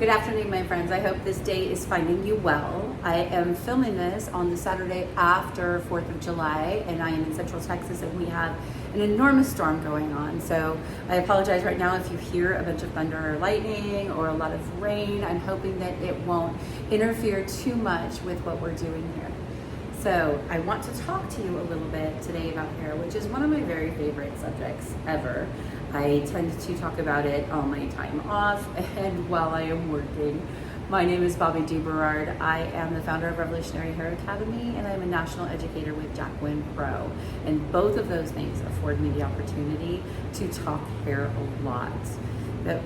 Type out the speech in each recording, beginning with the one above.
Good afternoon, my friends. I hope this day is finding you well. I am filming this on the Saturday after 4th of July, and I am in Central Texas, and we have an enormous storm going on. So I apologize right now if you hear a bunch of thunder or lightning or a lot of rain. I'm hoping that it won't interfere too much with what we're doing here. So I want to talk to you a little bit today about hair, which is one of my very favorite subjects ever. I tend to talk about it on my time off and while I am working. My name is Bobbi Duberard. I am the founder of Revolutionary Hair Academy, and I'm a national educator with Jacqueline Pro. And both of those things afford me the opportunity to talk hair a lot. But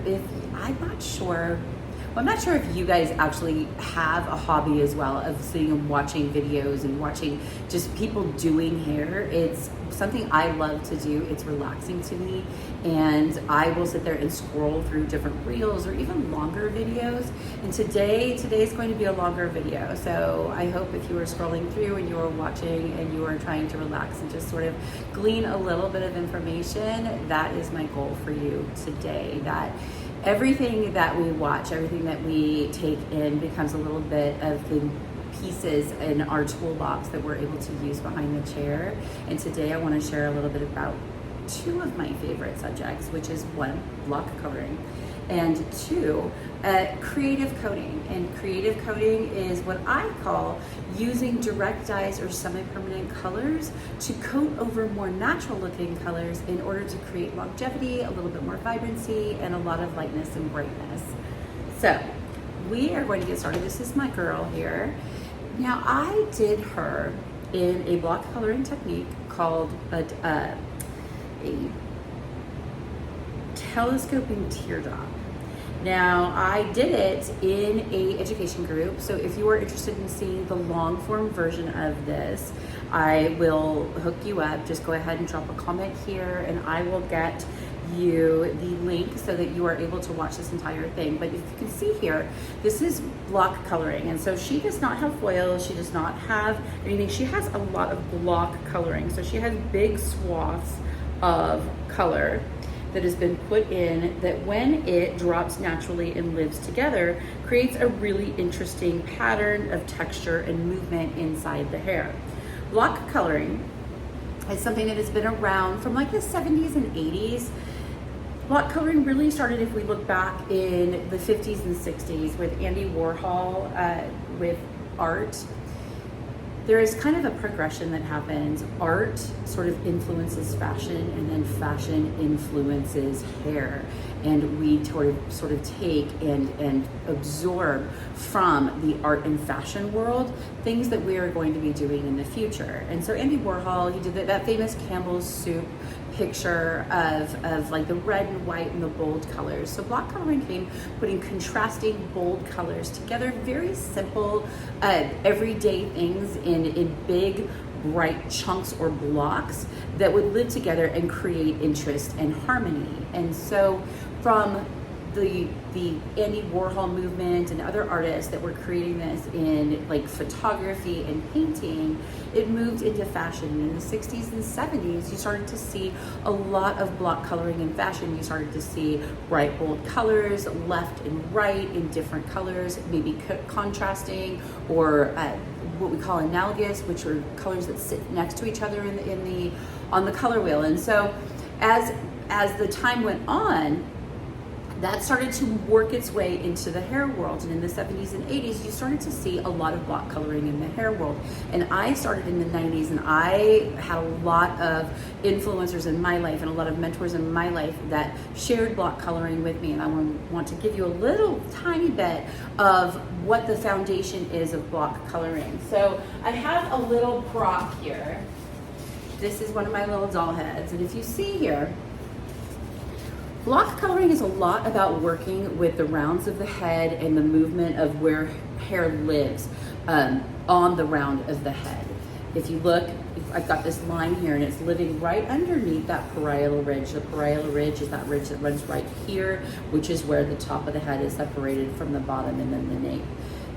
I'm not sure if you guys actually have a hobby as well of sitting and watching videos and watching just people doing hair. It's something I love to do. It's relaxing to me, and I will sit there and scroll through different reels or even longer videos. And today's going to be a longer video. So I hope if you are scrolling through and you are watching and you are trying to relax and just sort of glean a little bit of information, that is my goal for you today. That everything that we watch, everything that we take in becomes a little bit of the pieces in our toolbox that we're able to use behind the chair. And today I want to share a little bit about two of my favorite subjects, which is one, block coloring, and two, creative coating. And creative coating is what I call using direct dyes or semi-permanent colors to coat over more natural looking colors in order to create longevity, a little bit more vibrancy, and a lot of lightness and brightness. So we are going to get started. This is my girl here. Now I did her in a block coloring technique called a telescoping teardrop. Now, I did it in a education group, so if you are interested in seeing the long form version of this, I will hook you up. Just go ahead and drop a comment here, and I will get you the link so that you are able to watch this entire thing. But if you can see here, this is block coloring, and so she does not have foil, she does not have anything. She has a lot of block coloring, so she has big swaths of color that has been put in that when it drops naturally and lives together creates a really interesting pattern of texture and movement inside the hair. Block coloring is something that has been around from like the 70s and 80s. Block coloring really started, if we look back, in the 50s and 60s with Andy Warhol with art. There is kind of a progression that happens. Art sort of influences fashion, and then fashion influences hair. And we sort of take and absorb from the art and fashion world things that we are going to be doing in the future. And so Andy Warhol, he did that famous Campbell's soup picture of like the red and white and the bold colors. So block coloring came putting contrasting bold colors together, very simple everyday things in big bright chunks or blocks that would live together and create interest and harmony. And so from the Andy Warhol movement and other artists that were creating this in like photography and painting, it moved into fashion. In the 60s and 70s, you started to see a lot of block coloring in fashion. You started to see bright, bold colors, left and right in different colors, maybe contrasting or what we call analogous, which are colors that sit next to each other on the color wheel. And so as the time went on, that started to work its way into the hair world. And in the 70s and 80s, you started to see a lot of block coloring in the hair world. And I started in the 90s, and I had a lot of influencers in my life and a lot of mentors in my life that shared block coloring with me. And I want to give you a little tiny bit of what the foundation is of block coloring. So I have a little prop here. This is one of my little doll heads. And if you see here, block coloring is a lot about working with the rounds of the head and the movement of where hair lives on the round of the head. If you look, I've got this line here, and it's living right underneath that parietal ridge. The parietal ridge is that ridge that runs right here, which is where the top of the head is separated from the bottom and then the nape.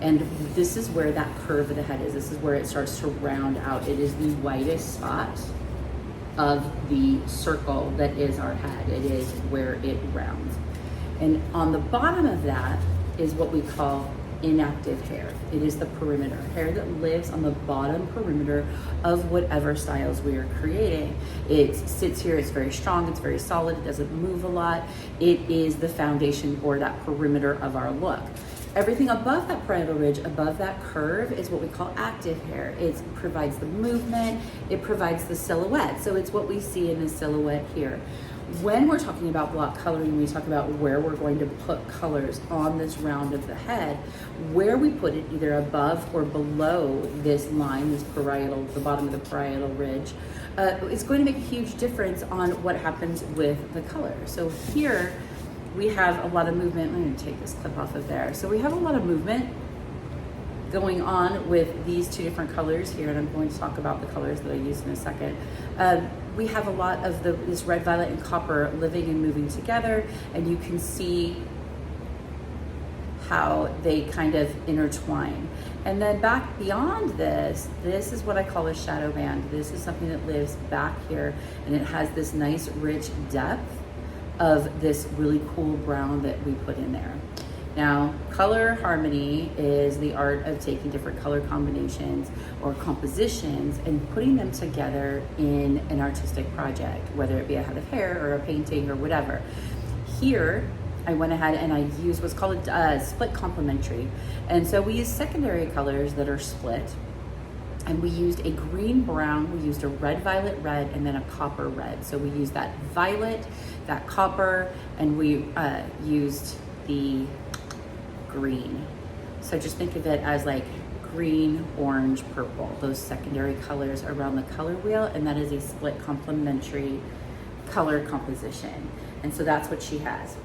And this is where that curve of the head is. This is where it starts to round out. It is the widest spot of the circle that is our head. It is where it rounds. And on the bottom of that is what we call inactive hair. It is the perimeter, hair that lives on the bottom perimeter of whatever styles we are creating. It sits here, it's very strong, it's very solid, it doesn't move a lot. It is the foundation or that perimeter of our look. Everything above that parietal ridge, above that curve, is what we call active hair. It provides the movement, it provides the silhouette. So it's what we see in the silhouette here. When we're talking about block coloring, we talk about where we're going to put colors on this round of the head, where we put it either above or below this line, this parietal, the bottom of the parietal ridge, it's going to make a huge difference on what happens with the color. So here we have a lot of movement. I'm going to take this clip off of there. So we have a lot of movement going on with these two different colors here, and I'm going to talk about the colors that I use in a second. We have a lot of this red, violet, and copper living and moving together, and you can see how they kind of intertwine. And then back beyond this is what I call a shadow band. This is something that lives back here, and it has this nice rich depth of this really cool brown that we put in there. Now, color harmony is the art of taking different color combinations or compositions and putting them together in an artistic project, whether it be a head of hair or a painting or whatever. Here, I went ahead and I used what's called a split complementary. And so we use secondary colors that are split. And we used a green brown, we used a red, violet, red, and then a copper red. So we used that violet, that copper, and we used the green. So just think of it as like green, orange, purple, those secondary colors around the color wheel, and that is a split complementary color composition. And so that's what she has.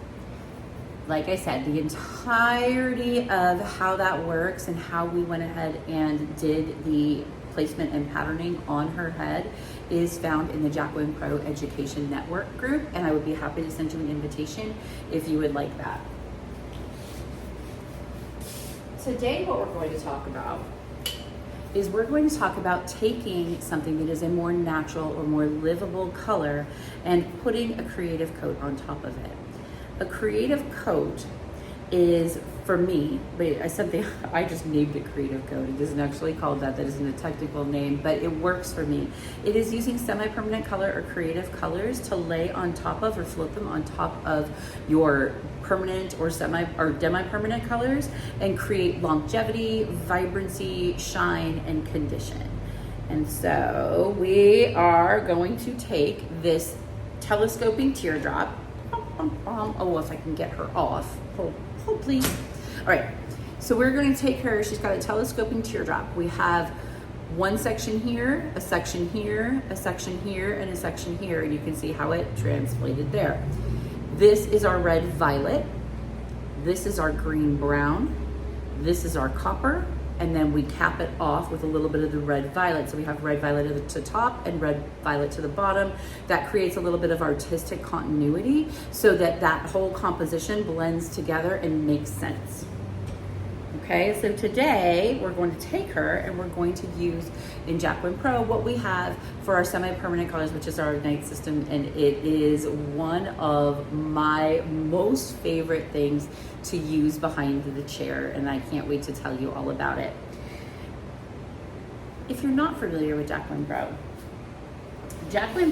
Like I said, the entirety of how that works and how we went ahead and did the placement and patterning on her head is found in the Jacqueline Pro Education Network group, and I would be happy to send you an invitation if you would like that. Today, what we're going to talk about is we're going to talk about taking something that is a more natural or more livable color and putting a creative coat on top of it. A creative coat is, for me, something I just named it creative coat. It isn't actually called that. That isn't a technical name, but it works for me. It is using semi-permanent color or creative colors to lay on top of or float them on top of your permanent or demi-permanent colors and create longevity, vibrancy, shine, and condition. And so we are going to take this telescoping teardrop. Oh, if I can get her off. Oh, please. All right, so we're going to take her. She's got a telescoping teardrop. We have one section here, a section here, a section here, and a section here, and you can see how it translated there. This is our red violet. This is our green brown. This is our copper. And then we cap it off with a little bit of the red violet. So we have red violet at the top and red violet to the bottom. That creates a little bit of artistic continuity so that that whole composition blends together and makes sense. Okay, so today we're going to take her and we're going to use in Jacqueline Pro what we have for our semi-permanent colors, which is our Ignite system, and it is one of my most favorite things to use behind the chair, and I can't wait to tell you all about it. If you're not familiar with Jacqueline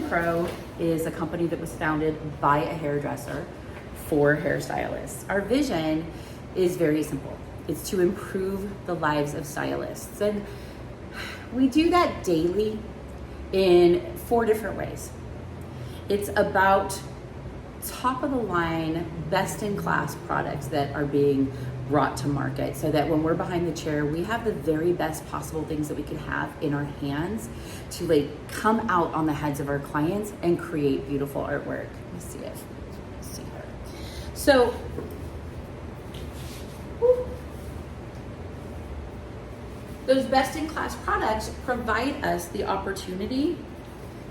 Pro is a company that was founded by a hairdresser for hairstylists. Our vision is very simple. It's to improve the lives of stylists. And we do that daily in 4 different ways. It's about top of the line, best in class products that are being brought to market so that when we're behind the chair, we have the very best possible things that we can have in our hands to come out on the heads of our clients and create beautiful artwork. Let me see it. Let's see her. So, those best-in-class products provide us the opportunity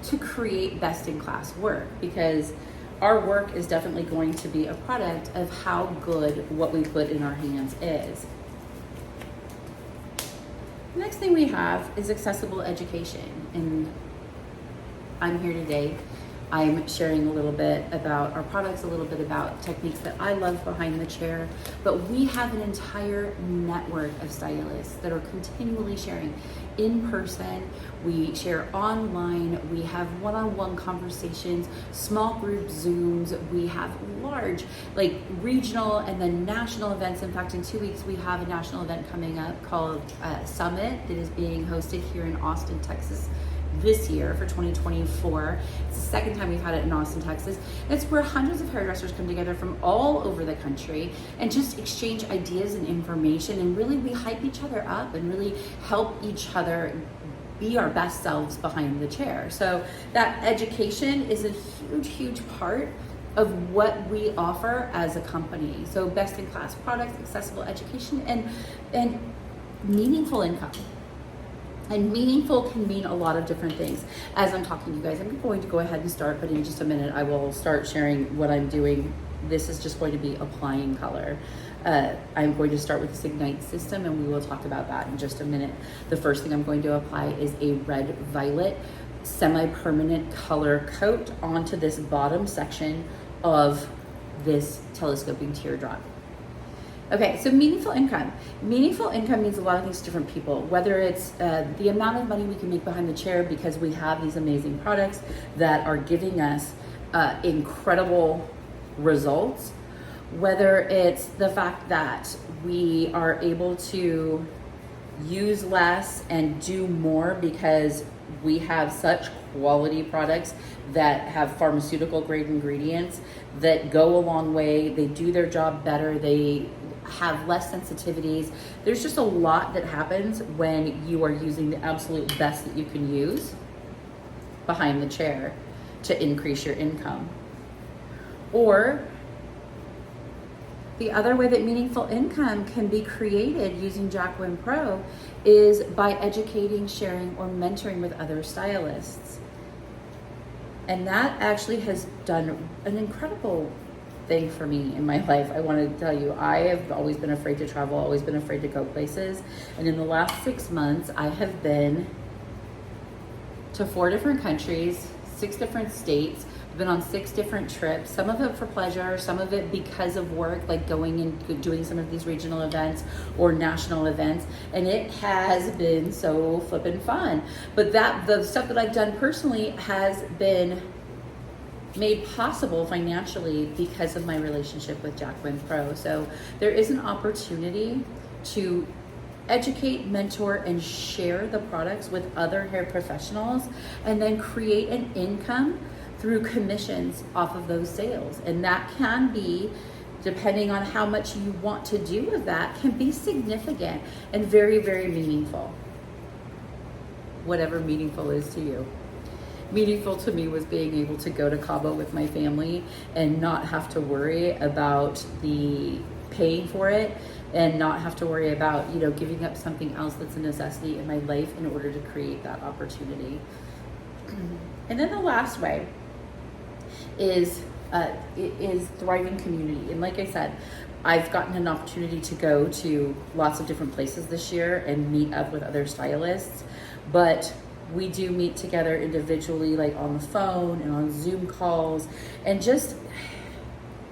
to create best-in-class work because our work is definitely going to be a product of how good what we put in our hands is. The next thing we have is accessible education, and I'm here today I'm sharing a little bit about our products, a little bit about techniques that I love behind the chair, but we have an entire network of stylists that are continually sharing in person. We share online, we have one-on-one conversations, small group Zooms, we have large like regional and then national events. In fact, in 2 weeks, we have a national event coming up called Summit that is being hosted here in Austin, Texas this year for 2024. It's the second time we've had it in Austin, Texas. It's where hundreds of hairdressers come together from all over the country and just exchange ideas and information, and really we hype each other up and really help each other be our best selves behind the chair. So that education is a huge part of what we offer as a company. So best in class products, accessible education, and meaningful income. And meaningful can mean a lot of different things. As I'm talking to you guys, I'm going to go ahead and start, but in just a minute, I will start sharing what I'm doing. This is just going to be applying color. I'm going to start with this Ignite system, and we will talk about that in just a minute. The first thing I'm going to apply is a red violet semi-permanent color coat onto this bottom section of this telescoping teardrop. Okay, so meaningful income. Meaningful income means a lot of things to different people, whether it's the amount of money we can make behind the chair because we have these amazing products that are giving us incredible results, whether it's the fact that we are able to use less and do more because we have such quality products that have pharmaceutical grade ingredients that go a long way. They do their job better. They have less sensitivities. There's just a lot that happens when you are using the absolute best that you can use behind the chair to increase your income. Or the other way that meaningful income can be created using Jacqueline Pro is by educating, sharing, or mentoring with other stylists. And that actually has done an incredible thing for me in my life. I want to tell you, I have always been afraid to travel, always been afraid to go places. And in the last 6 months, I have been to 4 different countries, 6 different states. I've been on 6 different trips, some of it for pleasure, some of it because of work, like going and doing some of these regional events or national events. And it has been so flippin' fun. But the stuff that I've done personally has been made possible financially because of my relationship with Jacqueline Pro. So there is an opportunity to educate, mentor, and share the products with other hair professionals, and then create an income through commissions off of those sales. And that can be, depending on how much you want to do with that, can be significant and very, very meaningful. Whatever meaningful is to you. Meaningful to me was being able to go to Cabo with my family and not have to worry about the paying for it, and not have to worry about, giving up something else that's a necessity in my life in order to create that opportunity. And then the last way is thriving community. And like I said, I've gotten an opportunity to go to lots of different places this year and meet up with other stylists, but we do meet together individually, like on the phone and on Zoom calls, and just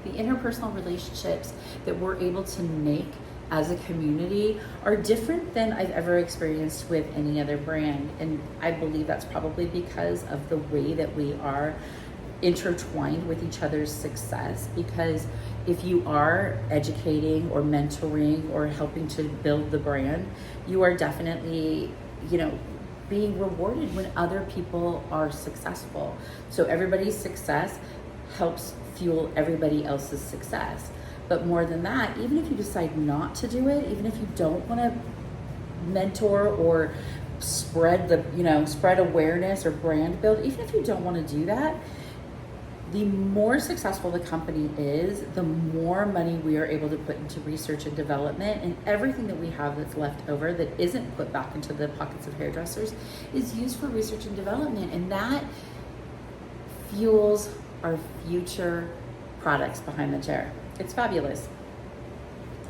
the interpersonal relationships that we're able to make as a community are different than I've ever experienced with any other brand. And I believe that's probably because of the way that we are intertwined with each other's success. Because if you are educating or mentoring or helping to build the brand, you are definitely, being rewarded when other people are successful. So everybody's success helps fuel everybody else's success. But more than that, even if you decide not to do it, even if you don't want to mentor or spread awareness or brand build, even if you don't want to do that, the more successful the company is, the more money we are able to put into research and development, and everything that we have that's left over that isn't put back into the pockets of hairdressers is used for research and development, and that fuels our future products behind the chair. It's fabulous.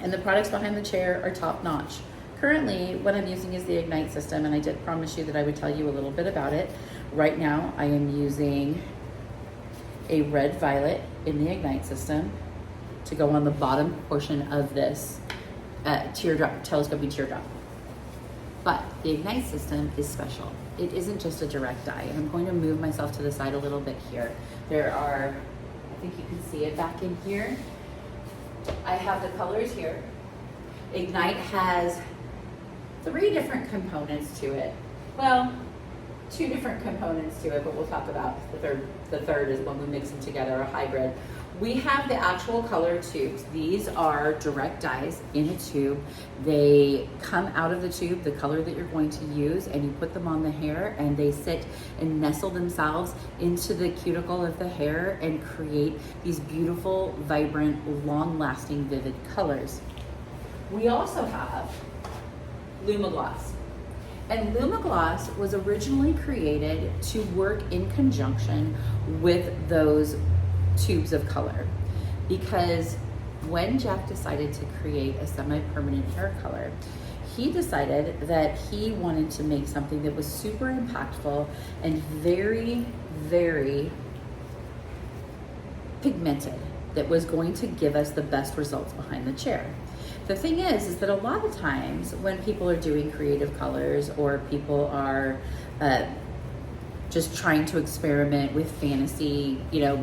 And the products behind the chair are top notch. Currently, what I'm using is the Ignite system, and I did promise you that I would tell you a little bit about it. Right now, I am using a red violet in the Ignite system to go on the bottom portion of this teardrop, telescoping teardrop. But the Ignite system is special. It isn't just a direct dye. And I'm going to move myself to the side a little bit here. There are, I think you can see it back in here. I have the colors here. Ignite has 3 different components to it. Well, 2 different components to it, but we'll talk about the third. The third is when we mix them together, a hybrid. We have the actual color tubes. These are direct dyes in a tube. They come out of the tube, the color that you're going to use, and you put them on the hair, and they sit and nestle themselves into the cuticle of the hair and create these beautiful, vibrant, long-lasting, vivid colors. We also have LumiGloss. And LumiGloss was originally created to work in conjunction with those tubes of color, because when Jeff decided to create a semi-permanent hair color, he decided that he wanted to make something that was super impactful and very, very pigmented, that was going to give us the best results behind the chair. The thing is that a lot of times when people are doing creative colors, or people are just trying to experiment with fantasy,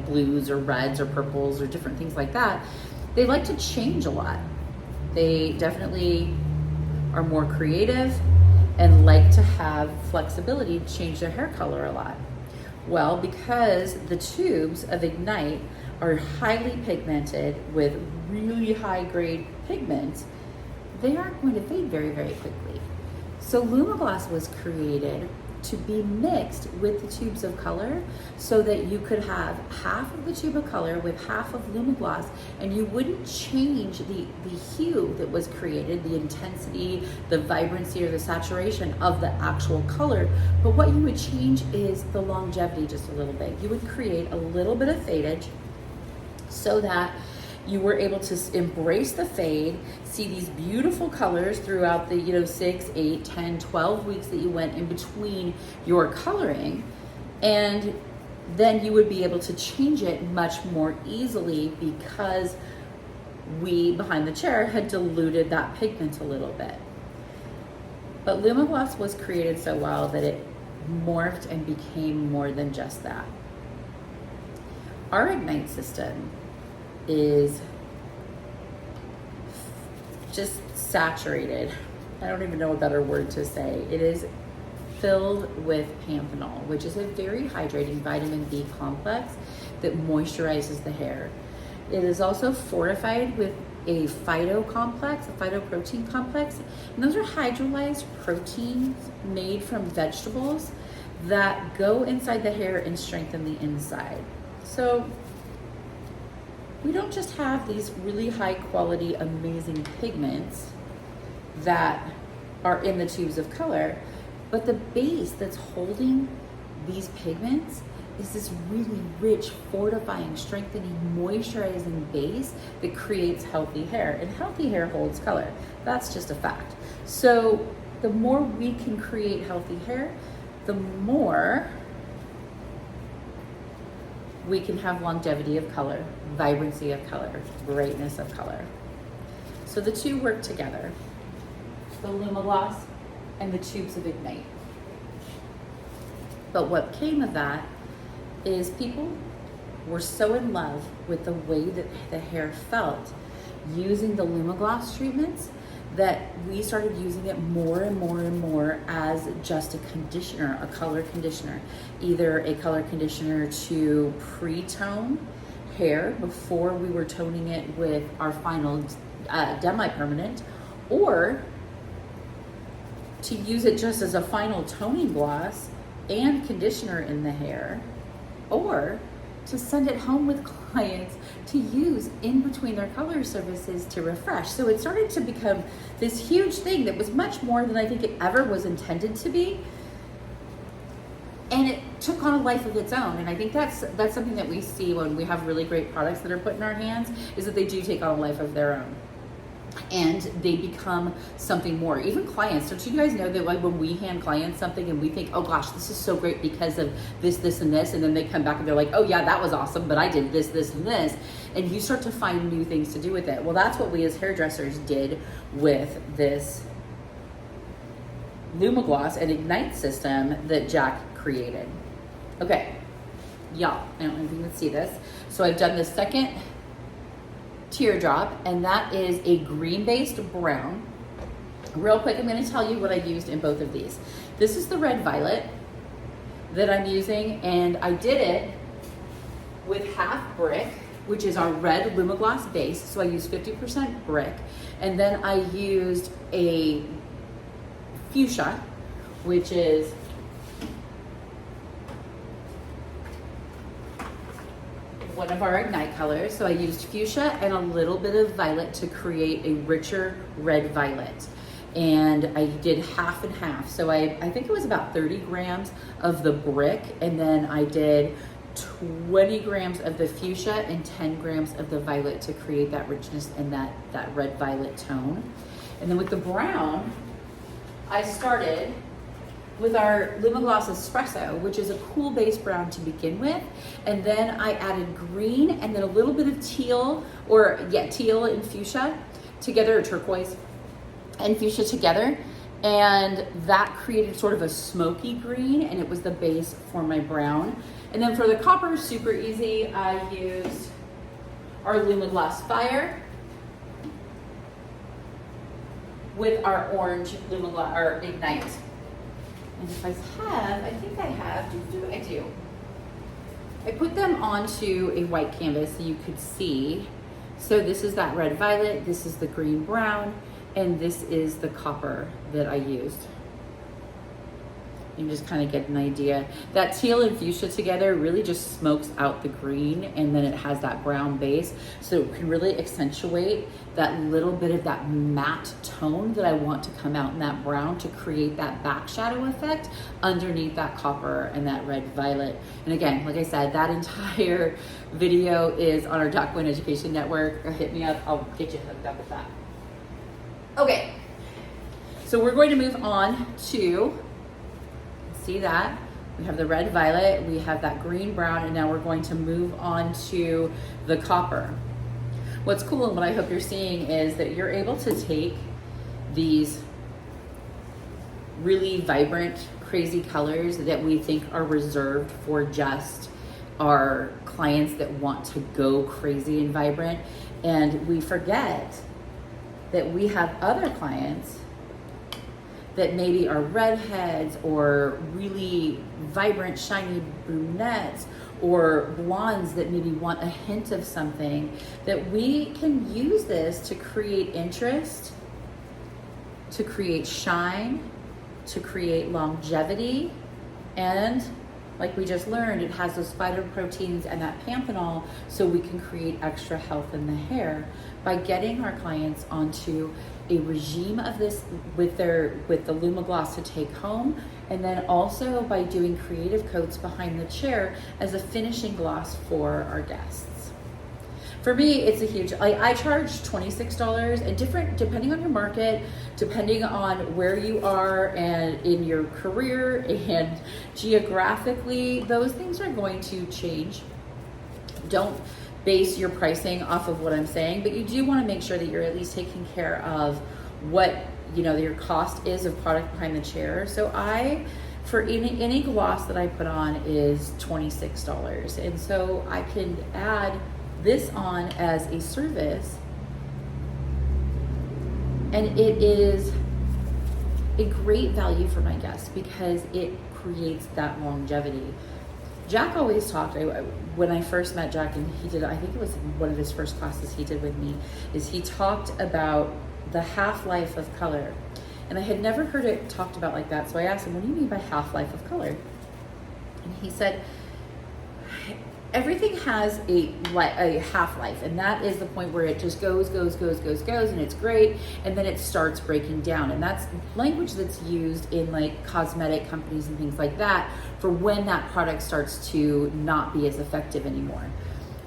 blues or reds or purples or different things like that, they like to change a lot. They definitely are more creative and like to have flexibility to change their hair color a lot. Well, because the tubes of Ignite are highly pigmented with really high grade pigments, they aren't going to fade very, very quickly. So LumiGloss was created to be mixed with the tubes of color, so that you could have half of the tube of color with half of LumiGloss, and you wouldn't change the hue that was created, the intensity, the vibrancy, or the saturation of the actual color. But what you would change is the longevity just a little bit. You would create a little bit of fadage so that you were able to embrace the fade, see these beautiful colors throughout the 6, 8, 10, 12 weeks that you went in between your coloring, and then you would be able to change it much more easily, because we behind the chair had diluted that pigment a little bit. But LumiGloss was created so well that it morphed and became more than just that. Our Ignite system is just saturated. I don't even know a better word to say. It is filled with panthenol, which is a very hydrating vitamin B complex that moisturizes the hair. It is also fortified with a phytoprotein complex, and those are hydrolyzed proteins made from vegetables that go inside the hair and strengthen the inside. So we don't just have these really high quality, amazing pigments that are in the tubes of color, but the base that's holding these pigments is this really rich, fortifying, strengthening, moisturizing base that creates healthy hair. And healthy hair holds color. That's just a fact. So the more we can create healthy hair, the more we can have longevity of color, vibrancy of color, greatness of color. So the two work together, the LumiGloss and the tubes of Ignite. But what came of that is people were so in love with the way that the hair felt using the LumiGloss treatments that we started using it more and more and more as just a conditioner, a color conditioner. Either a color conditioner to pre-tone hair before we were toning it with our final demi-permanent, or to use it just as a final toning gloss and conditioner in the hair, or to send it home with clients to use in between their color services to refresh. So it started to become this huge thing that was much more than I think it ever was intended to be. And it took on a life of its own. And I think that's something that we see when we have really great products that are put in our hands, is that they do take on a life of their own. and they become something more. Even clients, don't you guys know that like when we hand clients something and we think, oh gosh, this is so great because of this, this, and this, and then they come back and they're like, oh yeah, that was awesome, but I did this, this, and this, and you start to find new things to do with it. Well, that's what we as hairdressers did with this LumiGloss and Ignite system that Jack created. Okay, y'all, I don't know if you can see this. So I've done the second teardrop, and that is a green-based brown. Real quick, I'm going to tell you what I used in both of these. This is the red violet that I'm using, and I did it with half brick, which is our red LumiGloss base. So I used 50% brick, and then I used a fuchsia, which is one of our Ignite colors. So I used fuchsia and a little bit of violet to create a richer red violet. And I did half and half. So I think it was about 30 grams of the brick, and then I did 20 grams of the fuchsia and 10 grams of the violet to create that richness and that red violet tone. And then with the brown, I started with our LumiGloss Espresso, which is a cool base brown to begin with. And then I added green and then a little bit of teal, teal and fuchsia together, or turquoise and fuchsia together. And that created sort of a smoky green, and it was the base for my brown. And then for the copper, super easy, I used our LumiGloss Fire with our orange LumiGloss, or Ignite. And if I think I have, I do. I put them onto a white canvas so you could see. So this is that red violet, this is the green brown, and this is the copper that I used. You can just kind of get an idea. That teal and fuchsia together really just smokes out the green, and then it has that brown base. So it can really accentuate that little bit of that matte tone that I want to come out in that brown to create that back shadow effect underneath that copper and that red violet. And again, like I said, that entire video is on our Doc Win Education Network. Hit me up, I'll get you hooked up with that. Okay, so we're going to move on to, see that? We have the red violet, we have that green brown, and now we're going to move on to the copper. What's cool and what I hope you're seeing is that you're able to take these really vibrant, crazy colors that we think are reserved for just our clients that want to go crazy and vibrant, and we forget that we have other clients that maybe are redheads or really vibrant, shiny brunettes or blondes that maybe want a hint of something, that we can use this to create interest, to create shine, to create longevity, and like we just learned, it has those phytoproteins and that panthenol, so we can create extra health in the hair by getting our clients onto a regime of this with the LumiGloss to take home, and then also by doing creative coats behind the chair as a finishing gloss for our guests. For me, it's a huge, I charge $26, and different depending on your market, depending on where you are and in your career and geographically, those things are going to change. Don't base your pricing off of what I'm saying, but you do want to make sure that you're at least taking care of what your cost is of product behind the chair. So for any gloss that I put on is $26, and so I can add this on as a service, and it is a great value for my guests because it creates that longevity. Jack always talked, when I first met Jack, and he did, I think it was one of his first classes he did with me, is he talked about the half-life of color. And I had never heard it talked about like that, so I asked him, what do you mean by half-life of color? And he said, everything has a half-life, and that is the point where it just goes, and it's great, and then it starts breaking down. And that's language that's used in like cosmetic companies and things like that for when that product starts to not be as effective anymore.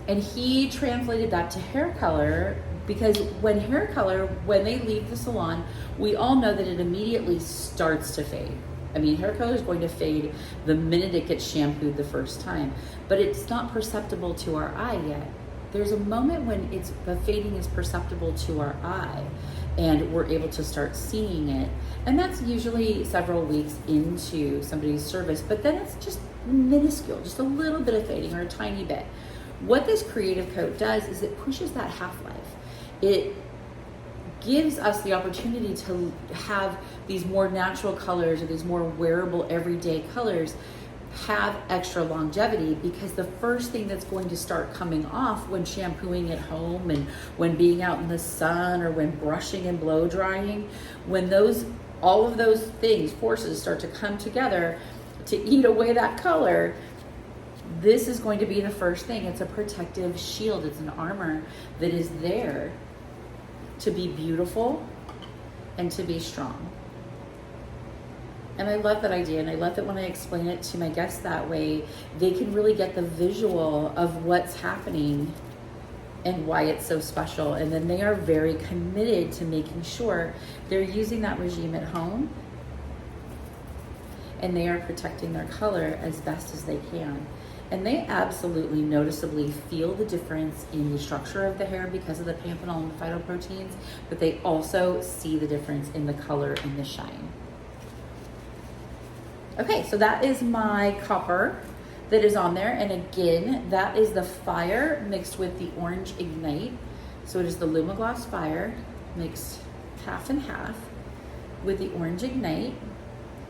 And he translated that to hair color Because when hair color, when they leave the salon, we all know that it immediately starts to fade. I mean, hair color is going to fade the minute it gets shampooed the first time, but it's not perceptible to our eye yet. There's a moment when the fading is perceptible to our eye and we're able to start seeing it. And that's usually several weeks into somebody's service, but then it's just minuscule, just a little bit of fading or a tiny bit. What this creative coat does is it pushes that half-life. It gives us the opportunity to have these more natural colors or these more wearable everyday colors have extra longevity, because the first thing that's going to start coming off when shampooing at home and when being out in the sun or when brushing and blow drying, when all of those forces start to come together to eat away that color, this is going to be the first thing. It's a protective shield. It's an armor that is there to be beautiful and to be strong. And I love that idea, and I love that when I explain it to my guests that way, they can really get the visual of what's happening and why it's so special. And then they are very committed to making sure they're using that regime at home and they are protecting their color as best as they can. And they absolutely noticeably feel the difference in the structure of the hair because of the pampanol and the phytoproteins, but they also see the difference in the color and the shine. Okay, so that is my copper that is on there. And again, that is the Fire mixed with the Orange Ignite. So it is the LumiGloss Fire mixed half and half with the Orange Ignite.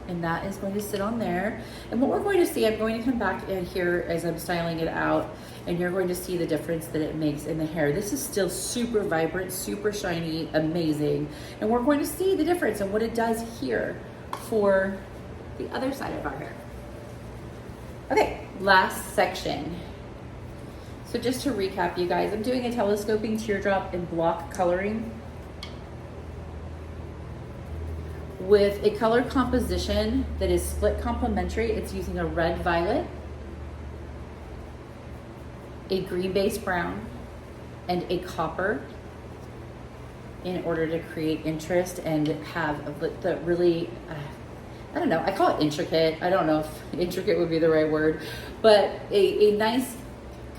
And that is going to sit on there. And what we're going to see, I'm going to come back in here as I'm styling it out, and you're going to see the difference that it makes in the hair. This is still super vibrant, super shiny, amazing. And we're going to see the difference and what it does here for the other side of our hair. Okay, last section. So just to recap, you guys, I'm doing a telescoping teardrop and block coloring with a color composition that is split complementary. It's using a red violet, a green base brown, and a copper in order to create interest and have the really, I don't know, I call it intricate. I don't know if intricate would be the right word, but a nice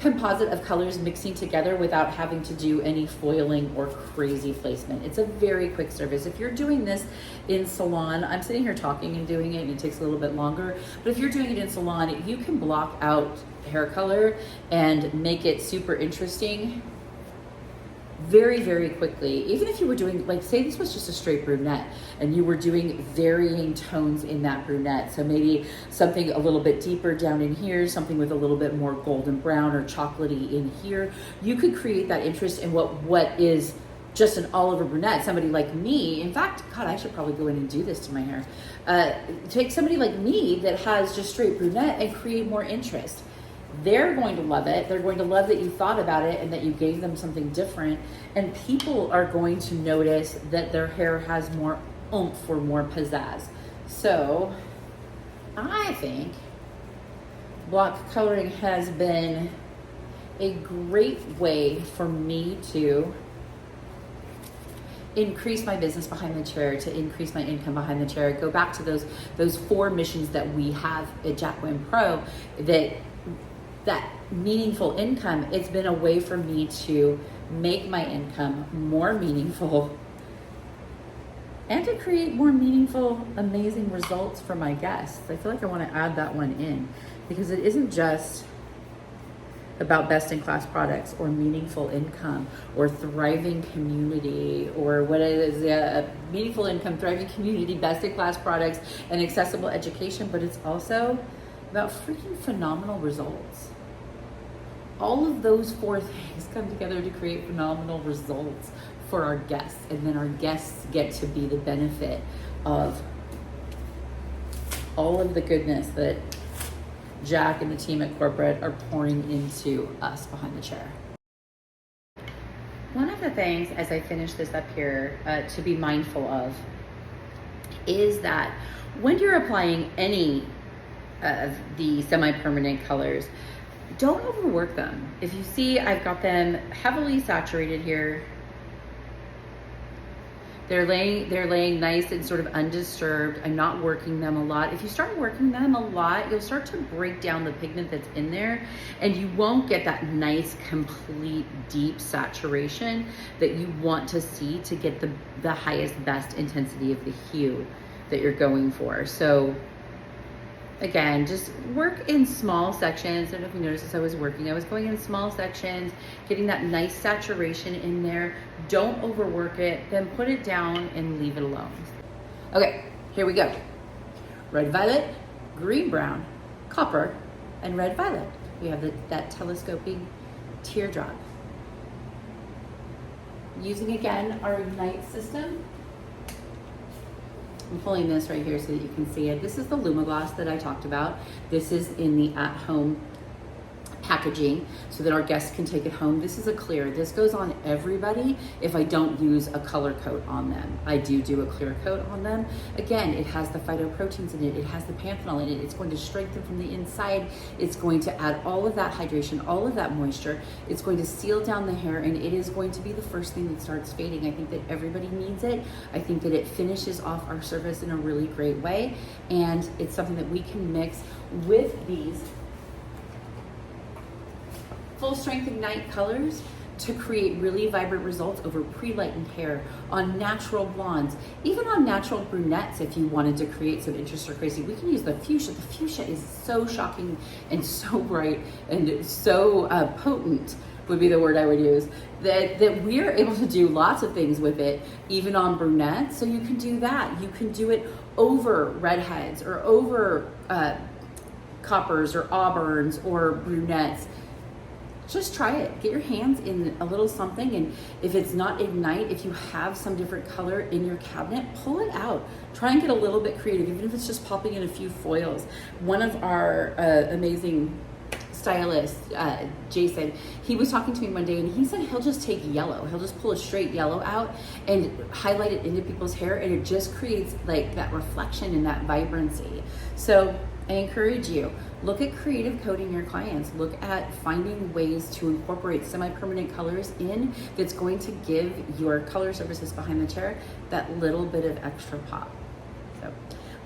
composite of colors mixing together without having to do any foiling or crazy placement. It's a very quick service. If you're doing this in salon, I'm sitting here talking and doing it and it takes a little bit longer, but if you're doing it in salon, you can block out hair color and make it super interesting very, very quickly. Even if you were doing, like, say this was just a straight brunette and you were doing varying tones in that brunette. So maybe something a little bit deeper down in here, something with a little bit more golden brown or chocolatey in here. You could create that interest in what is just an all over brunette. Somebody like me, in fact, God, I should probably go in and do this to my hair. Take somebody like me that has just straight brunette and create more interest. They're going to love it. They're going to love that you thought about it and that you gave them something different. And people are going to notice that their hair has more oomph or more pizzazz. So I think block coloring has been a great way for me to increase my business behind the chair, to increase my income behind the chair. Go back to those 4 missions that we have at Jacqueline Pro, that meaningful income. It's been a way for me to make my income more meaningful and to create more meaningful, amazing results for my guests. I feel like I want to add that one in because it isn't just about best-in-class products or meaningful income or thriving community or what it is, meaningful income, thriving community, best-in-class products, and accessible education, but it's also about freaking phenomenal results. All of those 4 things come together to create phenomenal results for our guests, and then our guests get to be the benefit of all of the goodness that Jack and the team at corporate are pouring into us behind the chair. One of the things, as I finish this up here, to be mindful of is that when you're applying any of the semi-permanent colors, don't overwork them. If you see, I've got them heavily saturated here They're laying nice and sort of undisturbed. I'm not working them a lot. If you start working them a lot, you'll start to break down the pigment that's in there, and you won't get that nice, complete, deep saturation that you want to see to get the highest, best intensity of the hue that you're going for. So again, just work in small sections. I don't know if you noticed as I was going in small sections, getting that nice saturation in there. Don't overwork it, then put it down and leave it alone. Okay, here we go. Red violet, green brown, copper, and red violet. We have that telescoping teardrop. Using again our Ignite system. I'm pulling this right here so that you can see it. This is the Lumagloss that I talked about. This is in the at-home packaging so that our guests can take it home. This is a clear. This goes on everybody if I don't use a color coat on them. I do a clear coat on them. Again, it has the phytoproteins in it. It has the panthenol in it. It's going to strengthen from the inside. It's going to add all of that hydration, all of that moisture. It's going to seal down the hair, and it is going to be the first thing that starts fading. I think that everybody needs it. I think that it finishes off our service in a really great way, and it's something that we can mix with these full strength Ignite colors to create really vibrant results over pre-lightened hair, on natural blondes, even on natural brunettes. If you wanted to create some interest or crazy, we can use the fuchsia. The fuchsia is so shocking and so bright and so potent, would be the word I would use, that we're able to do lots of things with it, even on brunettes. So you can do that. You can do it over redheads or over coppers or auburns or brunettes. Just try it. Get your hands in a little something, and if it's not Ignite, if you have some different color in your cabinet, pull it out. Try and get a little bit creative, even if it's just popping in a few foils. One of our amazing stylists, Jason, he was talking to me one day and he said he'll just take yellow. He'll just pull a straight yellow out and highlight it into people's hair, and it just creates like that reflection and that vibrancy. So I encourage you, look at creative coding your clients. Look at finding ways to incorporate semi-permanent colors in that's going to give your color services behind the chair that little bit of extra pop. So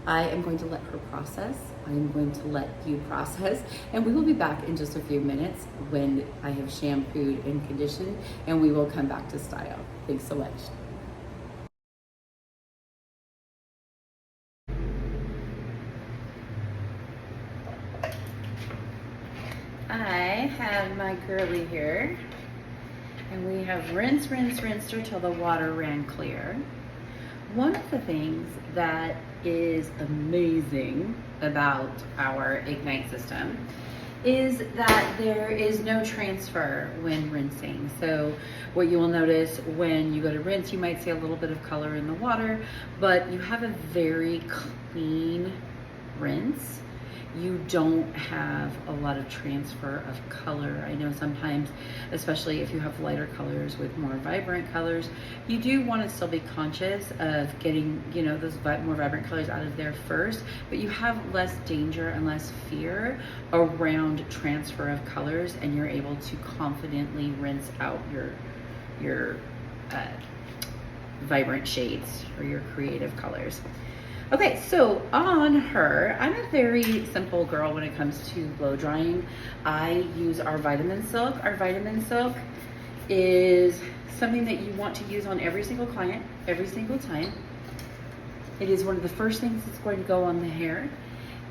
I am going to let her process. I am going to let you process, and we will be back in just a few minutes when I have shampooed and conditioned, and we will come back to style. Thanks so much. I have my girly here, and we have rinsed her till the water ran clear. One of the things that is amazing about our Ignite system is that there is no transfer when rinsing. So what you will notice when you go to rinse, you might see a little bit of color in the water, but you have a very clean rinse. You don't have a lot of transfer of color. I know sometimes, especially if you have lighter colors with more vibrant colors, you do want to still be conscious of getting, you know, those more vibrant colors out of there first, but you have less danger and less fear around transfer of colors, and you're able to confidently rinse out your vibrant shades or your creative colors. Okay, so on her, I'm a very simple girl when it comes to blow drying. I use our Vitamin Silk. Our Vitamin Silk is something that you want to use on every single client, every single time. It is one of the first things that's going to go on the hair,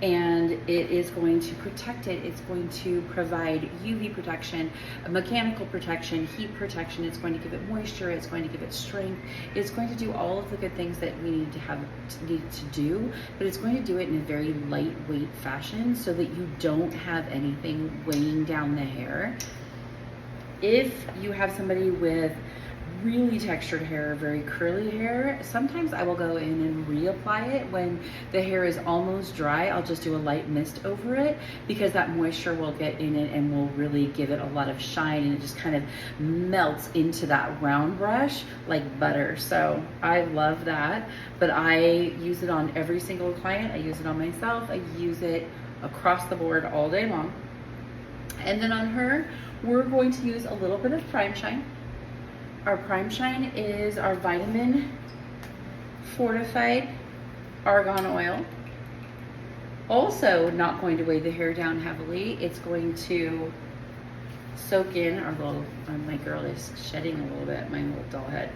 and it is going to protect it. It's going to provide UV protection, mechanical protection, heat protection. It's going to give it moisture. It's going to give it strength. It's going to do all of the good things that we need to do, but it's going to do it in a very lightweight fashion so that you don't have anything weighing down the hair. If you have somebody with really textured hair, very curly hair, sometimes I will go in and reapply it when the hair is almost dry. I'll just do a light mist over it because that moisture will get in it and will really give it a lot of shine, and it just kind of melts into that round brush like butter. So I love that, but I use it on every single client. I use it on myself. I use it across the board all day long. And then on her, we're going to use a little bit of Prime Shine. Our Prime Shine is our vitamin fortified argan oil. Also not going to weigh the hair down heavily. It's going to soak in our little, my girl is shedding a little bit, my little doll head.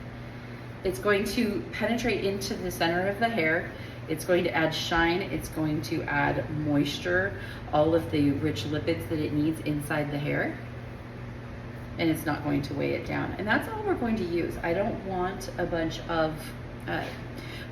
It's going to penetrate into the center of the hair. It's going to add shine. It's going to add moisture, all of the rich lipids that it needs inside the hair. And it's not going to weigh it down. And that's all we're going to use. I don't want a bunch of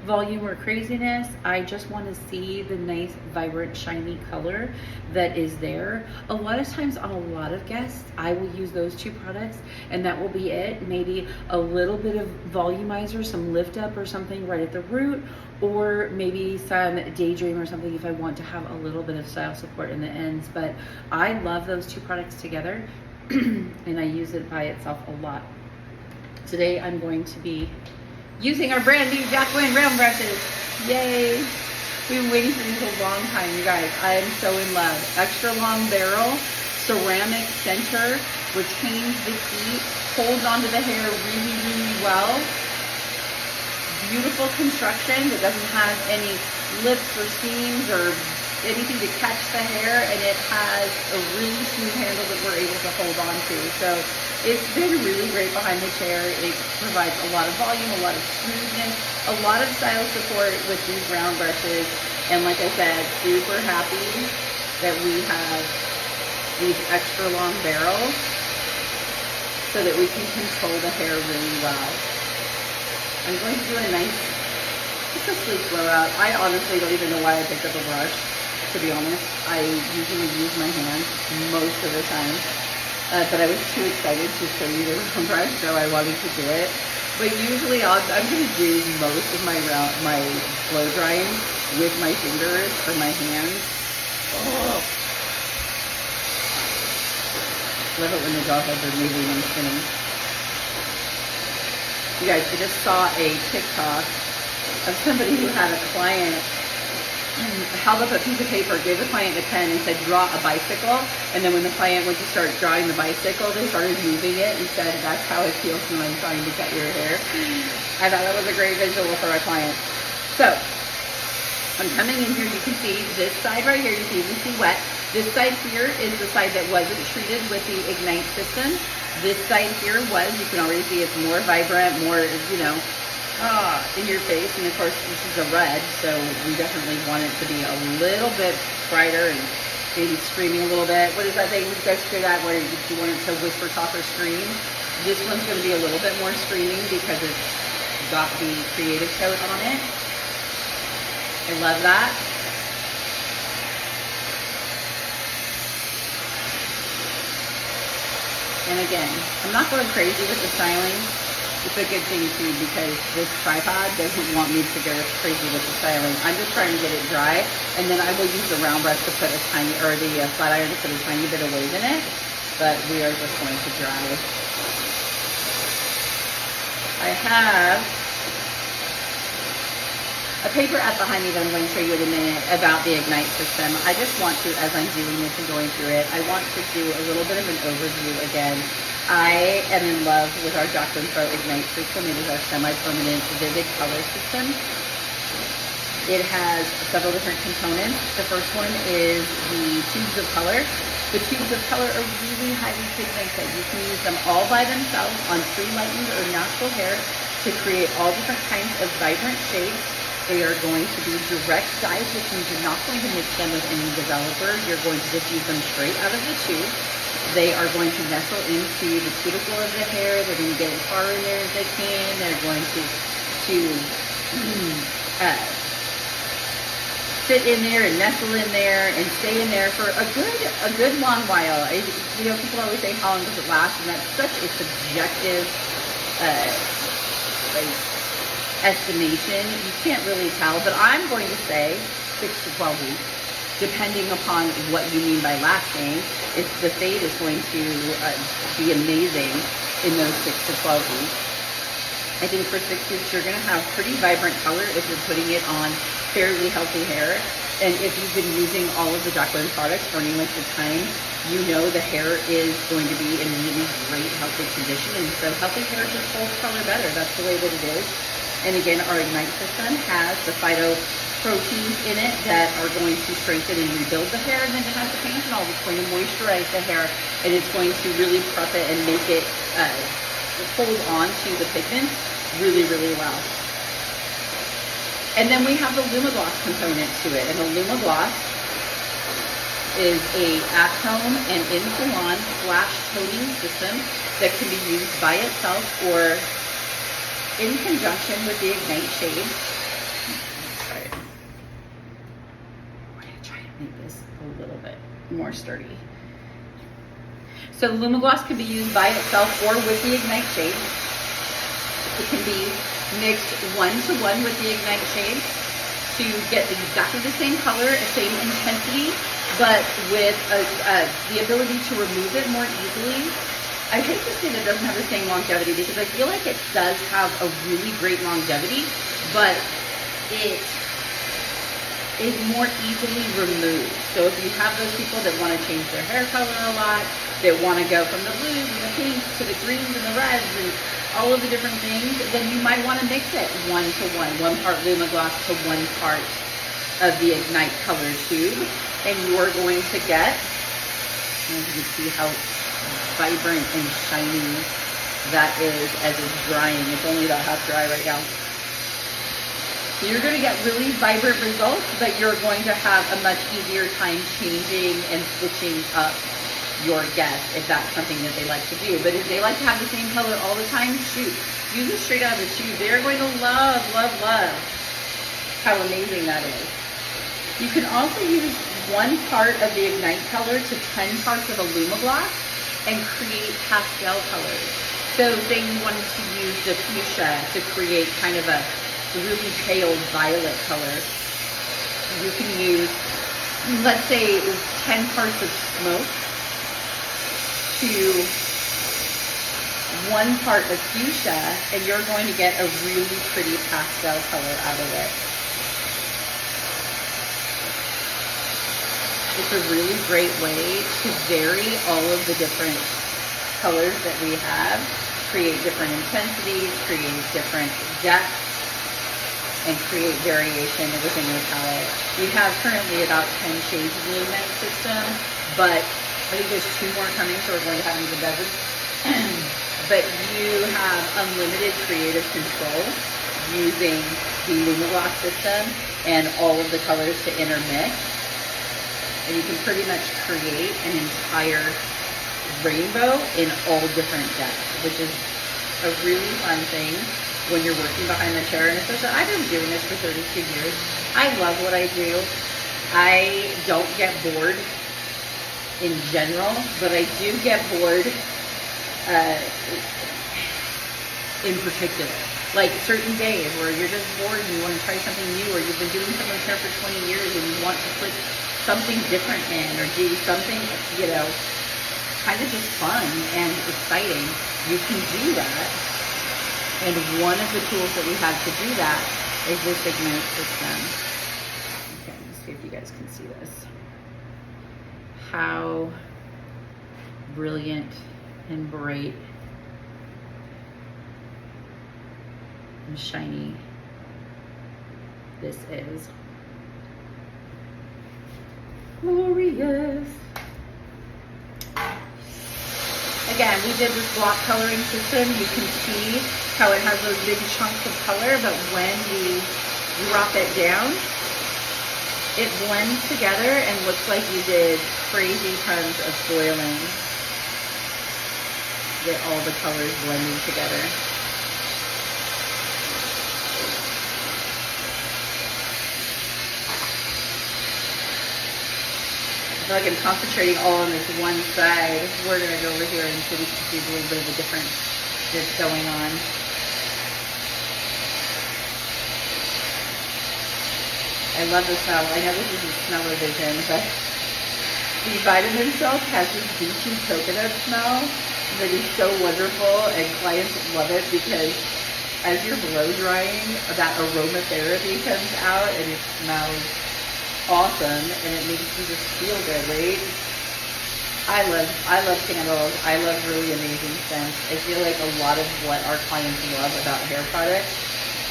volume or craziness. I just want to see the nice, vibrant, shiny color that is there. A lot of times on a lot of guests, I will use those two products and that will be it. Maybe a little bit of volumizer, some lift up or something right at the root, or maybe some Daydream or something if I want to have a little bit of style support in the ends. But I love those two products together and I use it by itself a lot. Today I'm going to be using our brand new Jacqueline round brushes. Yay! We've been waiting for these a long time, you guys. I am so in love. Extra long barrel, ceramic center, retains the heat, holds onto the hair really, really well. Beautiful construction that doesn't have any lips or seams or anything to catch the hair, and it has a really smooth handle that we're able to hold on to. So it's been really great behind the chair. It provides a lot of volume, a lot of smoothness, a lot of style support with these round brushes. And like I said, super happy that we have these extra long barrels so that we can control the hair really well. I'm going to do a nice, just a sleek blowout. I honestly don't even know why I picked up a brush, to be honest. I usually use my hand most of the time. But I was too excited to show you the round brush, so I wanted to do it. But usually I'm going to do most of my blow drying with my fingers or my hands. Oh. Love it when the doll heads are moving and spinning. You guys, I just saw a TikTok of somebody who had a client held up a piece of paper, gave the client a pen and said, draw a bicycle. And then when the client went to start drawing the bicycle, they started moving it and said, that's how it feels when I'm trying to cut your hair. I thought that was a great visual for our client. So I'm coming in here, you can see this side right here, you can even see wet. This side here is the side that wasn't treated with the Ignite system. This side here was, you can already see it's more vibrant, more, you know, in your face. And of course this is a red, so we definitely want it to be a little bit brighter and maybe screaming a little bit. What is that thing you guys hear that where you want it to whisper, talk, or scream? This one's going to be a little bit more screaming because it's got the creative coat on it. I love that. And again, I'm not going crazy with the styling. It's a good thing too because this tripod doesn't want me to go crazy with the styling. I'm just trying to get it dry, and then I will use the round brush to put a tiny, or the flat iron to put a tiny bit of wave in it. But we are just going to dry. I have a paper up behind me that I'm going to show you in a minute about the Ignite system. I just want to, as I'm doing this and going through it, I want to do a little bit of an overview again. I am in love with our Jacqueline Pro Ignite system. It is our semi-permanent vivid color system. It has several different components. The first one is the tubes of color. The tubes of color are really highly pigmented. You can use them all by themselves on pre-lightened or natural hair to create all different kinds of vibrant shades. They are going to be direct dyes, which means you're not going to mix them with any developer. You're going to just use them straight out of the tube. They are going to nestle into the cuticle of the hair. They're going to get as far in there as they can. They're going to sit in there and nestle in there and stay in there for a good long while. You know, people always say, how long does it last? And that's such a subjective estimation. You can't really tell, but I'm going to say 6 to 12 weeks. Depending upon what you mean by lasting, if the fade is going to be amazing in those 6 to 12 weeks. I think for 6 weeks, you're going to have pretty vibrant color if you're putting it on fairly healthy hair. And if you've been using all of the Jacqueline products for any length of time, you know the hair is going to be in really great, healthy condition. And so healthy hair just holds color better. That's the way that it is. And again, our Ignite system has the phytoproteins in it that are going to strengthen and rebuild the hair. And then it has the panthenol that's going to moisturize the hair, and it's going to really prep it and make it hold on to the pigment really, really well. And then we have the LumiGloss component to it. And the LumiGloss is a at-home and in-salon flash toning system that can be used by itself or in conjunction with the Ignite shade. We're going to try to make this a little bit more sturdy. So the LumiGloss can be used by itself or with the Ignite shade. It can be mixed 1-to-1 with the Ignite shade to get exactly the same color, same intensity, but with the ability to remove it more easily. I hate to say that it doesn't have the same longevity because I feel like it does have a really great longevity, but it is more easily removed. So if you have those people that want to change their hair color a lot, that want to go from the blues and the pinks to the greens and the reds and all of the different things, then you might want to mix it 1-to-1, 1 part LumiGloss to 1 part of the Ignite color tube, and you are going to get, as you can see how vibrant and shiny that is as it's drying. It's only about half dry right now. You're going to get really vibrant results, but you're going to have a much easier time changing and switching up your guests if that's something that they like to do. But if they like to have the same color all the time, shoot, use it straight out of the tube. They're going to love, love, love how amazing that is. You can also use 1 part of the Ignite color to 10 parts of a LumiGloss and create pastel colors. So say you wanted to use the fuchsia to create kind of a really pale violet color. You can use, let's say, 10 parts of smoke to 1 part of fuchsia, and you're going to get a really pretty pastel color out of it. It's a really great way to vary all of the different colors that we have, create different intensities, create different depths, and create variation within your palette. We have currently about 10 shades of the Ignite system, but I think there's 2 more coming, so we're going to have even better. But you have unlimited creative control using the LumiGloss system and all of the colors to intermix. And you can pretty much create an entire rainbow in all different depths, which is a really fun thing when you're working behind the chair. And especially, I've been doing this for 32 years. I love what I do. I don't get bored in general, but I do get bored in particular. Like certain days where you're just bored and you want to try something new, or you've been doing someone's hair for 20 years and you want to put something different in, or do something, you know, kind of just fun and exciting. You can do that. And one of the tools that we have to do that is this Ignite system. Okay, let's see if you guys can see this. How brilliant and bright and shiny this is. Glorious. Again, we did this block coloring system. You can see how it has those big chunks of color, but when we drop it down, it blends together and looks like you did crazy tons of foiling. Get all the colors blending together. I feel like I'm concentrating all on this one side. We're going to go over here and so we can see a little bit of the difference that's going on. I love the smell. I know this isn't smell-o-vision, but the Vitamin Silk has this beachy coconut smell that is so wonderful, and clients love it because as you're blow drying, that aromatherapy comes out and it smells awesome, and it makes you just feel good, right? I love candles. I love really amazing scents. I feel like a lot of what our clients love about hair products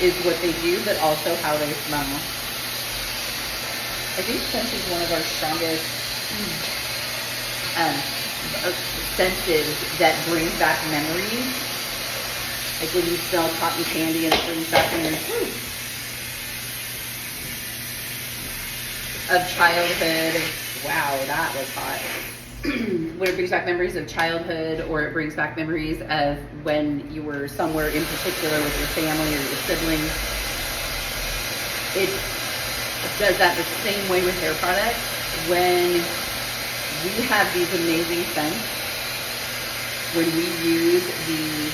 is what they do, but also how they smell. I think scent is one of our strongest senses that brings back memories. Like when you smell cotton candy and it brings back memories of childhood. Wow, that was hot. When it brings back memories of childhood, or it brings back memories of when you were somewhere in particular with your family or your siblings. It does that the same way with hair products. When we have these amazing scents, when we use the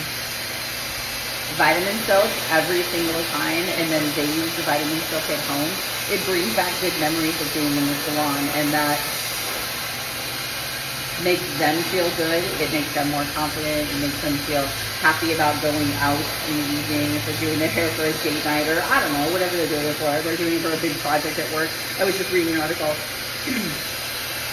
vitamin silk every single time, and then they use the vitamin silk at home, it brings back good memories of being in the salon, and that makes them feel good. It makes them more confident. It makes them feel happy about going out in the evening if they're doing their hair for a date night, or I don't know, whatever they're doing it for. They're doing it for a big project at work. I was just reading an article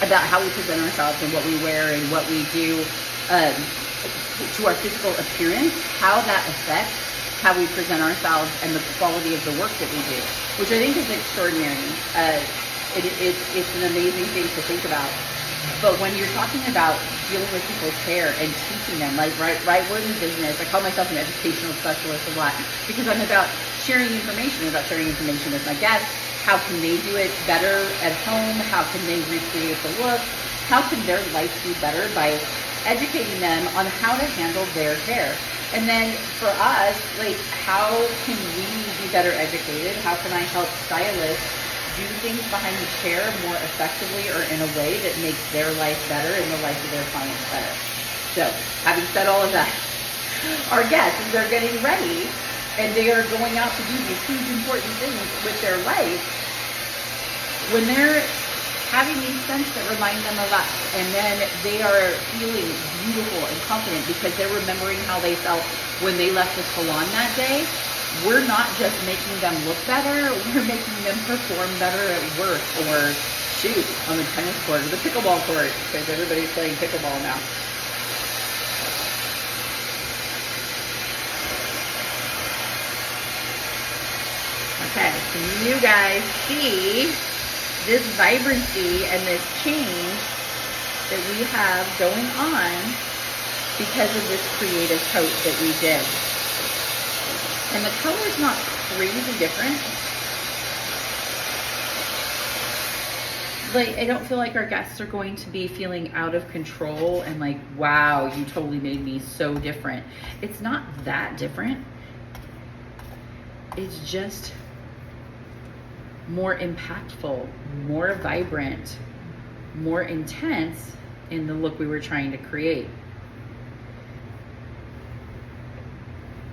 about how we present ourselves and what we wear and what we do to our physical appearance, how that affects how we present ourselves and the quality of the work that we do, which I think is extraordinary. It's an amazing thing to think about. But when you're talking about dealing with people's hair and teaching them, like right, we're in the business. I call myself an educational specialist a lot because I'm about sharing information with my guests. How can they do it better at home? How can they recreate the look? How can their life be better by educating them on how to handle their hair? And then for us, like, how can we be better educated? How can I help stylists do things behind the chair more effectively or in a way that makes their life better and the life of their clients better? So, having said all of that, our guests, they're getting ready and they are going out to do these huge important things with their life. When they're having these scents that remind them of us, and then they are feeling beautiful and confident because they're remembering how they felt when they left the salon that day, we're not just making them look better, we're making them perform better at work, or shoot, on the tennis court or the pickleball court, because everybody's playing pickleball now. Okay, can you guys see this vibrancy and this change that we have going on because of this creative coat that we did? And the color's not crazy different. Like, I don't feel like our guests are going to be feeling out of control and like, wow, you totally made me so different. It's not that different. It's just more impactful, more vibrant, more intense in the look we were trying to create.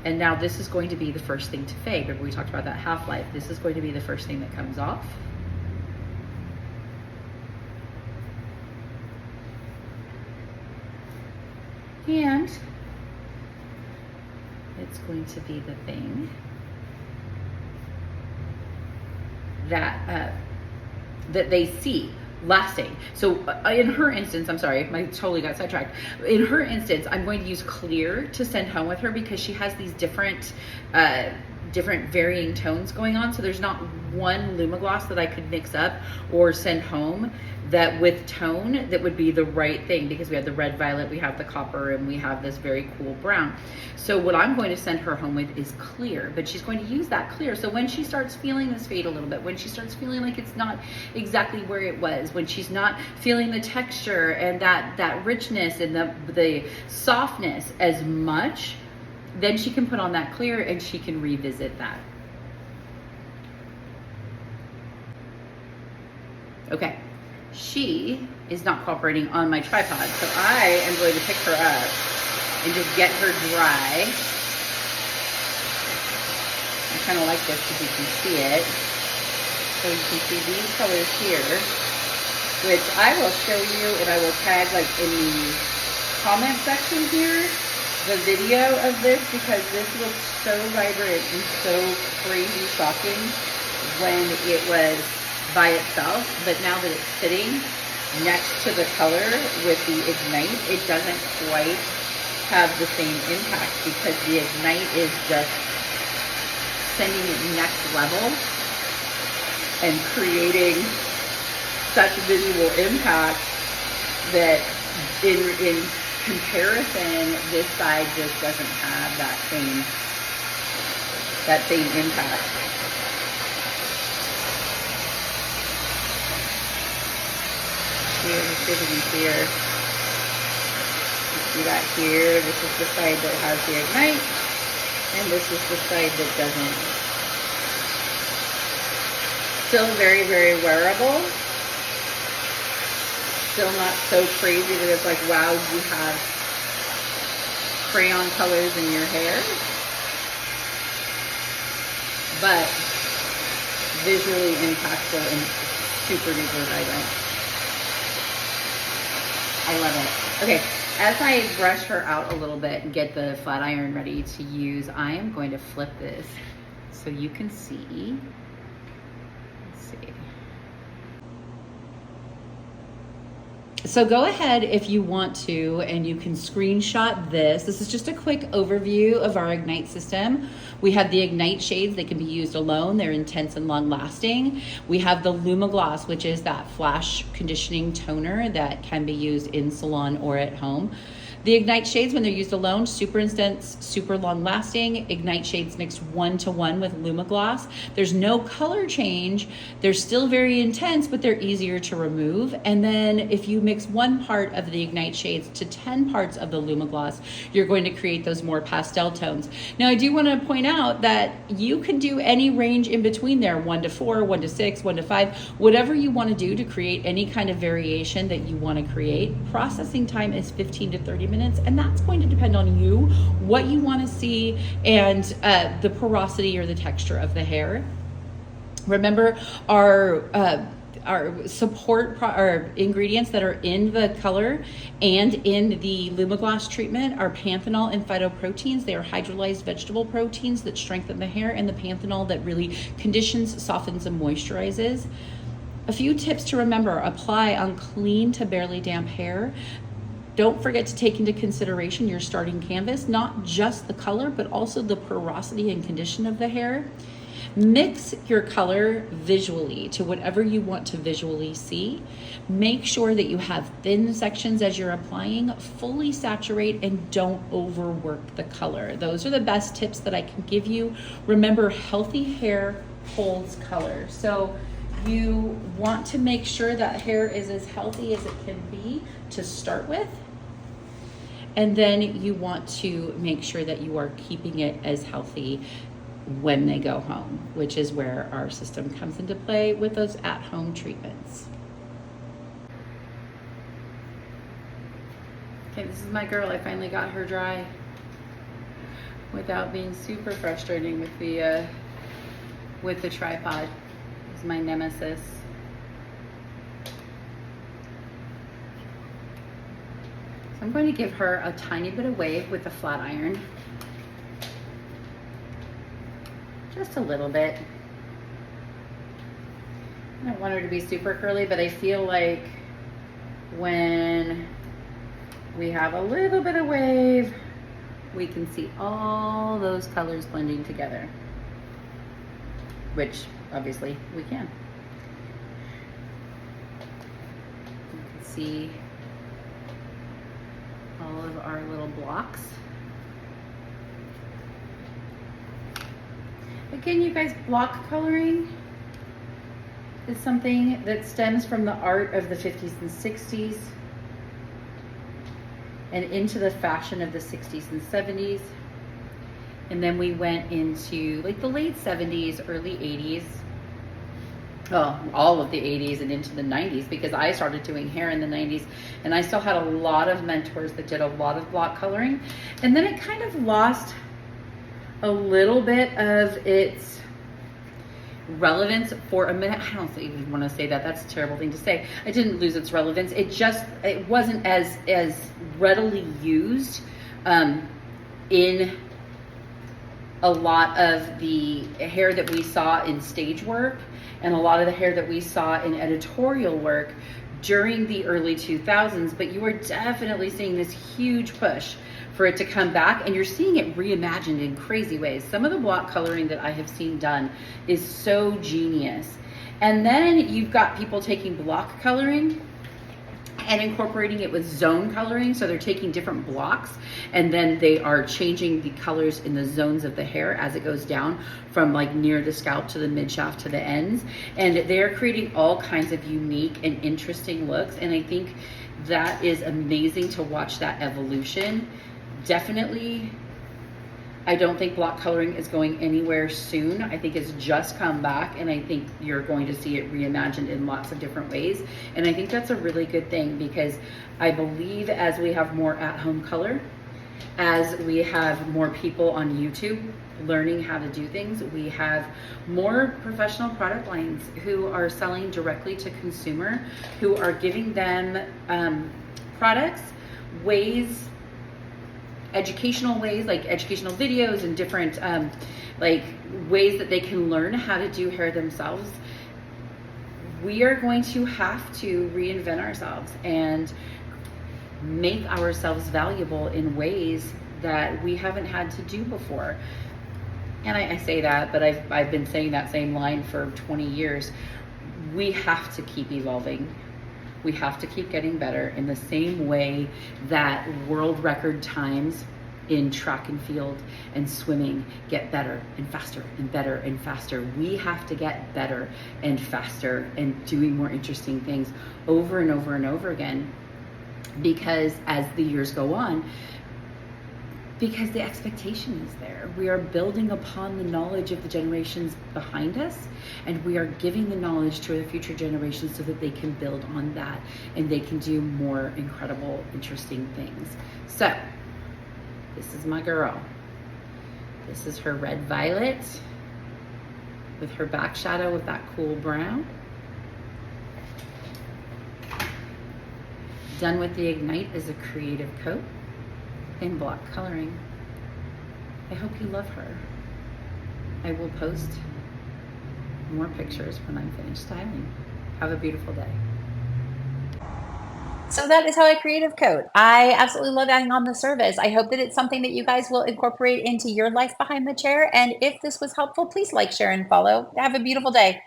And now this is going to be the first thing to fade. Remember, we talked about that half-life. This is going to be the first thing that comes off. And it's going to be the thing that that they see lasting. So in her instance, I'm sorry, I totally got sidetracked. In her instance, I'm going to use clear to send home with her because she has these different varying tones going on. So there's not one Lumagloss that I could mix up or send home that with tone that would be the right thing, because we have the red violet, we have the copper, and we have this very cool brown. So what I'm going to send her home with is clear, but she's going to use that clear. So when she starts feeling this fade a little bit, when she starts feeling like it's not exactly where it was, when she's not feeling the texture and that richness and the softness as much, then she can put on that clear and she can revisit that. Okay, she is not cooperating on my tripod, so I am going to pick her up and just get her dry. I kind of like this because you can see it. So you can see these colors here, which I will show you, and I will tag like in the comment section here the video of this, because this looks so vibrant and so crazy shocking when it was by itself, but now that it's sitting next to the color with the Ignite, it doesn't quite have the same impact because the Ignite is just sending it next level and creating such visual impact that in comparison, this side just doesn't have that same impact. Here, let's see if we can see her. You see that here? This is the side that has the Ignite, and this is the side that doesn't. Still very, very wearable. Still not so crazy that it's like, wow, you have crayon colors in your hair. But visually impactful and super duper vibrant. I love it. Okay, as I brush her out a little bit and get the flat iron ready to use, I am going to flip this so you can see. Let's see. So go ahead if you want to, and you can screenshot this. This is just a quick overview of our Ignite system. We have the Ignite shades that can be used alone. They're intense and long lasting. We have the LumiGloss, which is that flash conditioning toner that can be used in salon or at home. The Ignite shades, when they're used alone, super intense, super long lasting. Ignite shades mixed 1-to-1 with LumiGloss. There's no color change. They're still very intense, but they're easier to remove. And then if you mix 1 part of the Ignite shades to 10 parts of the LumiGloss, you're going to create those more pastel tones. Now, I do want to point out that you can do any range in between there, 1 to 4, 1 to 6, 1 to 5, whatever you want to do to create any kind of variation that you want to create. Processing time is 15 to 30 minutes, and that's going to depend on you, what you want to see, and the porosity or the texture of the hair. Remember, our our ingredients that are in the color and in the LumiGloss treatment are panthenol and phytoproteins. They are hydrolyzed vegetable proteins that strengthen the hair, and the panthenol that really conditions, softens, and moisturizes. A few tips to remember: apply on clean to barely damp hair. Don't forget to take into consideration your starting canvas, not just the color, but also the porosity and condition of the hair. Mix your color visually to whatever you want to visually see. Make sure that you have thin sections as you're applying, fully saturate, and don't overwork the color. Those are the best tips that I can give you. Remember, healthy hair holds color. So you want to make sure that hair is as healthy as it can be to start with. And then you want to make sure that you are keeping it as healthy when they go home, which is where our system comes into play with those at-home treatments. Okay, this is my girl. I finally got her dry without being super frustrating with the tripod. It's my nemesis. So I'm going to give her a tiny bit of wave with the flat iron. Just a little bit. I don't want her to be super curly, but I feel like when we have a little bit of wave, we can see all those colors blending together, which obviously we can. You can see all of our little blocks. Again, you guys, block coloring is something that stems from the art of the 50s and 60s and into the fashion of the 60s and 70s. And then we went into like the late 70s, early 80s. Well, all of the 80s and into the 90s, because I started doing hair in the 90s, and I still had a lot of mentors that did a lot of block coloring. And then it kind of lost a little bit of its relevance for a minute. I don't even want to say that. That's a terrible thing to say. It didn't lose its relevance. It wasn't as readily used in a lot of the hair that we saw in stage work and a lot of the hair that we saw in editorial work during the early 2000s, but you are definitely seeing this huge push for it to come back, and you're seeing it reimagined in crazy ways. Some of the block coloring that I have seen done is so genius. And then you've got people taking block coloring and incorporating it with zone coloring. So they're taking different blocks and then they are changing the colors in the zones of the hair as it goes down from like near the scalp to the mid shaft to the ends. And they're creating all kinds of unique and interesting looks. And I think that is amazing to watch that evolution. Definitely, I don't think block coloring is going anywhere soon. I think it's just come back, and I think you're going to see it reimagined in lots of different ways. And I think that's a really good thing, because I believe as we have more at-home color, as we have more people on YouTube learning how to do things, we have more professional product lines who are selling directly to consumer, who are giving them products, ways, educational ways, like educational videos and different like ways that they can learn how to do hair themselves. We are going to have to reinvent ourselves and make ourselves valuable in ways that we haven't had to do before. And I say that, but I've been saying that same line for 20 years. We have to keep evolving. We have to keep getting better in the same way that world record times in track and field and swimming get better and faster and better and faster. We have to get better and faster and doing more interesting things over and over and over again, because as the years go on, because the expectation is there. We are building upon the knowledge of the generations behind us, and we are giving the knowledge to the future generations so that they can build on that and they can do more incredible, interesting things. So, this is my girl. This is her red violet with her back shadow with that cool brown. Done with the Ignite is a creative coat in block coloring. I hope you love her. I will post more pictures when I'm finished styling. Have a beautiful day. So that is how I creative coat. I absolutely love adding on the service. I hope that it's something that you guys will incorporate into your life behind the chair. And if this was helpful, please like, share, and follow. Have a beautiful day.